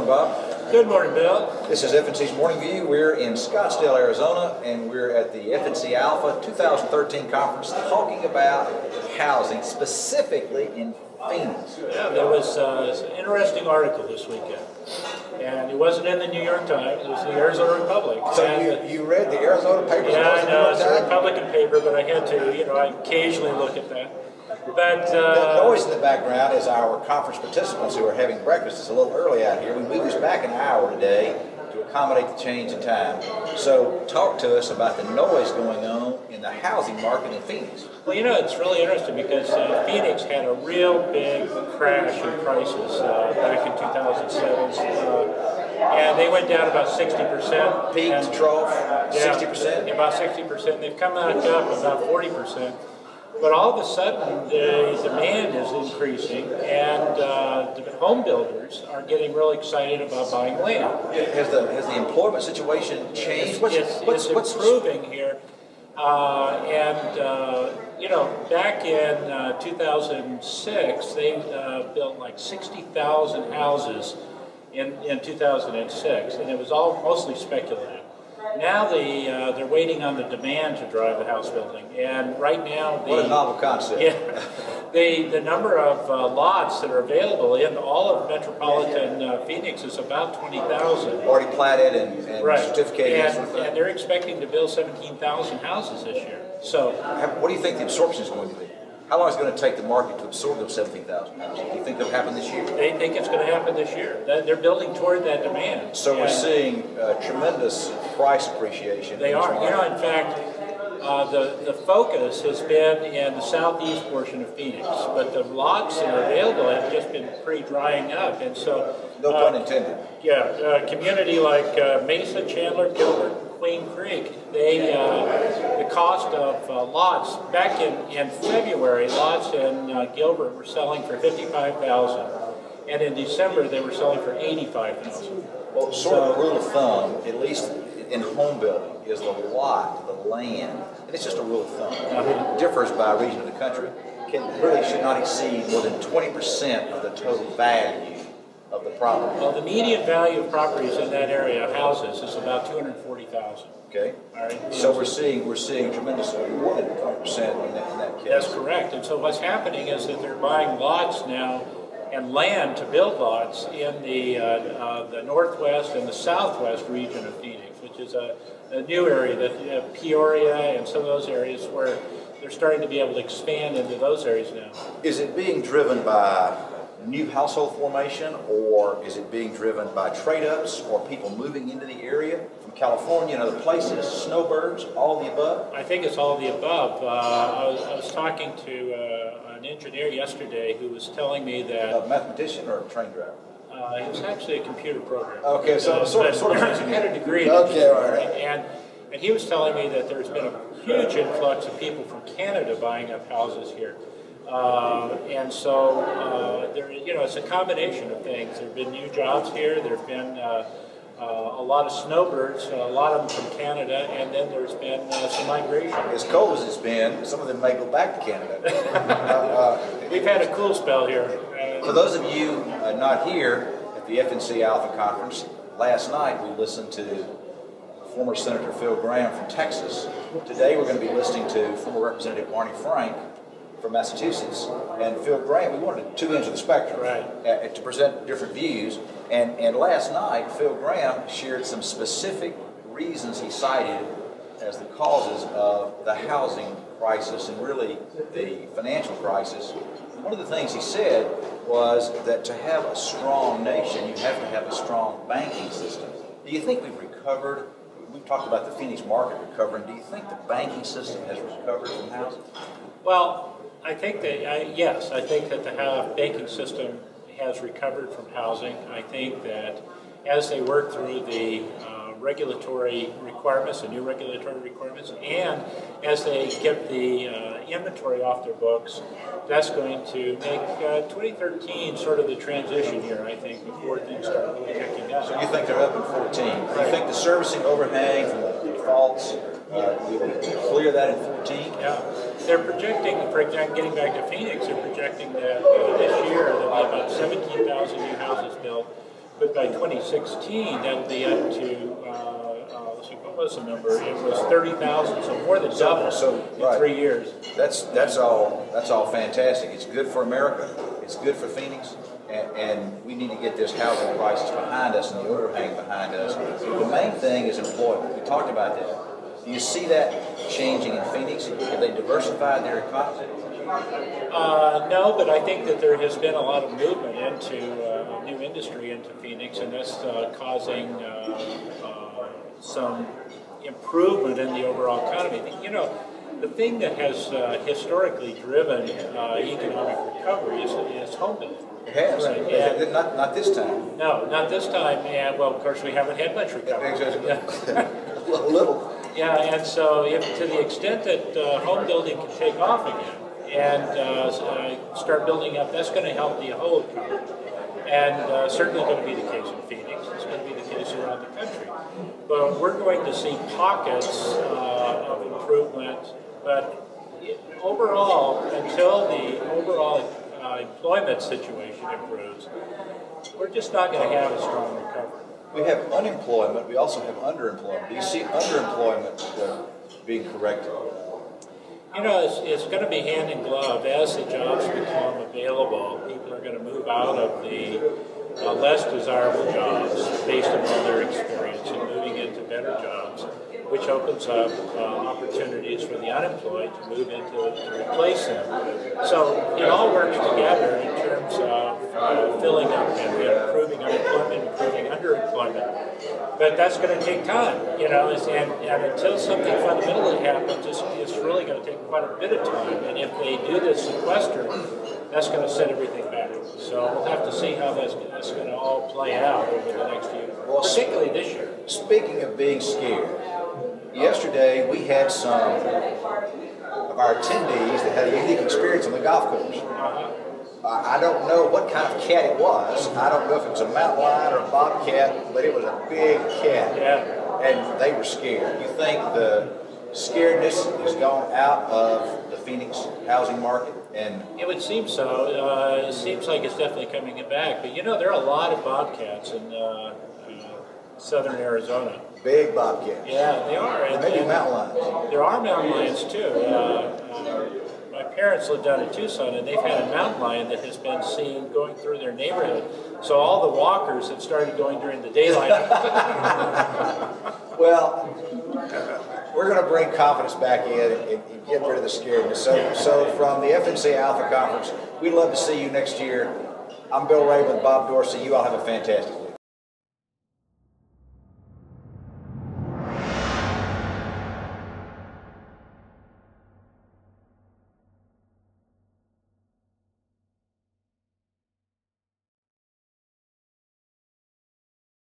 morning, Bob. Good morning, Bill. This is FNC's Morning View. We're in Scottsdale, Arizona, and we're at the FNC Alpha 2013 conference talking about housing, specifically in Phoenix. Yeah, there was an interesting article this weekend, and it wasn't in the New York Times. It was the Arizona Republic. So you read the Arizona paper? Yeah, I know it's a Republican paper, but I had to. I occasionally look at that. But the noise in the background is our conference participants who are having breakfast. It's a little early out here. We moved this back an hour today to accommodate the change in time. So talk to us about the noise going on in the housing market in Phoenix. Well, it's really interesting because Phoenix had a real big crash in prices back in 2007. And they went down about 60%. Peak to trough, 60%? About 60%. They've come back up about 40%. But all of a sudden, the demand is increasing, and the home builders are getting really excited about buying land. Has the employment situation changed? It's improving here. Back in 2006, they built like 60,000 houses in 2006, and it was all mostly speculative. Now they're waiting on the demand to drive the house building, and right now what a novel concept. Yeah, the number of lots that are available in all of metropolitan Phoenix is about 20,000. Already platted and right. certificated. And they're expecting to build 17,000 houses this year. So, what do you think the absorption is going to be? How long is it going to take the market to absorb those 17,000 houses? Do you think that'll happen this year? They think it's going to happen this year. They're building toward that demand. So we're seeing tremendous price appreciation. They are. In fact, the focus has been in the southeast portion of Phoenix, but the lots that are available have just been pretty drying up, and so no pun intended. Yeah, a community like Mesa, Chandler, Gilbert, Queen Creek, the cost of lots back in February, lots in Gilbert were selling for $55,000, and in December they were selling for $85,000. Well, sort of a rule of thumb, at least in home building, is the lot, the land, and it's just a rule of thumb. It differs by region of the country. Should not exceed more than 20% of the total value of the property. Well, the median value of properties in that area, houses, is about $240,000. Okay. All right. So we're seeing tremendous, more than 20% in that case. That's correct. And so what's happening is that they're buying lots now and land to build lots in the northwest and the southwest region of Phoenix, which is a new area that Peoria and some of those areas where they're starting to be able to expand into those areas now. Is it being driven by new household formation, or is it being driven by trade-ups or people moving into the area from California and other places, snowbirds, all of the above? I think it's all of the above. I was talking to an engineer yesterday who was telling me that... A mathematician or a train driver? He was actually a computer programmer. Okay, so sort of had a degree in okay, all right. And he was telling me that there's been a huge influx of people from Canada buying up houses here. And so it's a combination of things. There have been new jobs here. There have been a lot of snowbirds, a lot of them from Canada, and then there's been some migration. As cold as it's been, some of them may go back to Canada. We've had a cool spell here. For those of you not here at the FNC Alpha Conference, last night we listened to former Senator Phil Gramm from Texas. Today we're going to be listening to former Representative Barney Frank from Massachusetts, and Phil Gramm. We wanted two ends of the spectrum, right, to present different views. And last night, Phil Gramm shared some specific reasons he cited as the causes of the housing crisis and really the financial crisis. One of the things he said was that to have a strong nation, you have to have a strong banking system. Do you think we've recovered? We've talked about the Phoenix market recovering. Do you think the banking system has recovered from housing? Well, I think that, yes, I think that the banking system has recovered from housing. I think that as they work through the regulatory requirements, the new regulatory requirements, and as they get the inventory off their books, that's going to make 2013 sort of the transition year, I think, before things start really picking up. So you think they're up in 14. Do you think the servicing overhang from the defaults, will clear that in 14? Yeah. They're projecting, getting back to Phoenix, they're projecting that this year there'll be about 17,000 new houses built, But by 2016, that'll be up to, let's see, what was the number? It was 30,000, so more than double in 3 years. That's all fantastic. It's good for America. It's good for Phoenix. And we need to get this housing crisis behind us and the overhang behind us. The main thing is employment. We talked about that. Do you see that changing in Phoenix? Have they diversified their economy? No, but I think that there has been a lot of movement into new industry into Phoenix, and that's causing some improvement in the overall economy. You know, the thing that has historically driven economic recovery is home building. It has. Right. Not this time. No, not this time. And well, of course, we haven't had much recovery. A little. Yeah, and so to the extent that home building can take off again and start building up, that's going to help the whole economy. And certainly going to be the case in Phoenix. It's going to be the case around the country. But we're going to see pockets of improvement. But overall, until the overall employment situation improves, we're just not going to have a strong recovery. We have unemployment. We also have underemployment. Do you see underemployment being corrected? You know, it's going to be hand in glove. As the jobs become available, people are going to move out of the less desirable jobs based upon their experience and moving into better jobs, which opens up opportunities for the unemployed to move into to replace them. So it all works together in terms of filling up and improving unemployment, improving underemployment. But that's going to take time, you know, and until something fundamentally happens, it's really going to take quite a bit of time. And if they do this sequester, that's going to set everything back. So we'll have to see how that's going to all play out over the next year, particularly this year. Speaking of being scared, yesterday we had some of our attendees that had a unique experience on the golf course. I don't know what kind of cat it was. I don't know if it was a mountain lion or a bobcat, but it was a big cat. Yeah. And they were scared. You think the scaredness has gone out of the Phoenix housing market? And it would seem so. It seems like it's definitely coming back. But you know, there are a lot of bobcats in southern Arizona. Big bobcats. Yeah, they are. And maybe mountain lions. There are mountain lions too. My parents live down in Tucson, and they've had a mountain lion that has been seen going through their neighborhood. So all the walkers have started going during the daylight. Well, we're going to bring confidence back in and get rid of the scaredness. So from the FNC Alpha Conference, we'd love to see you next year. I'm Bill Rayburn, Bob Dorsey. You all have a fantastic day.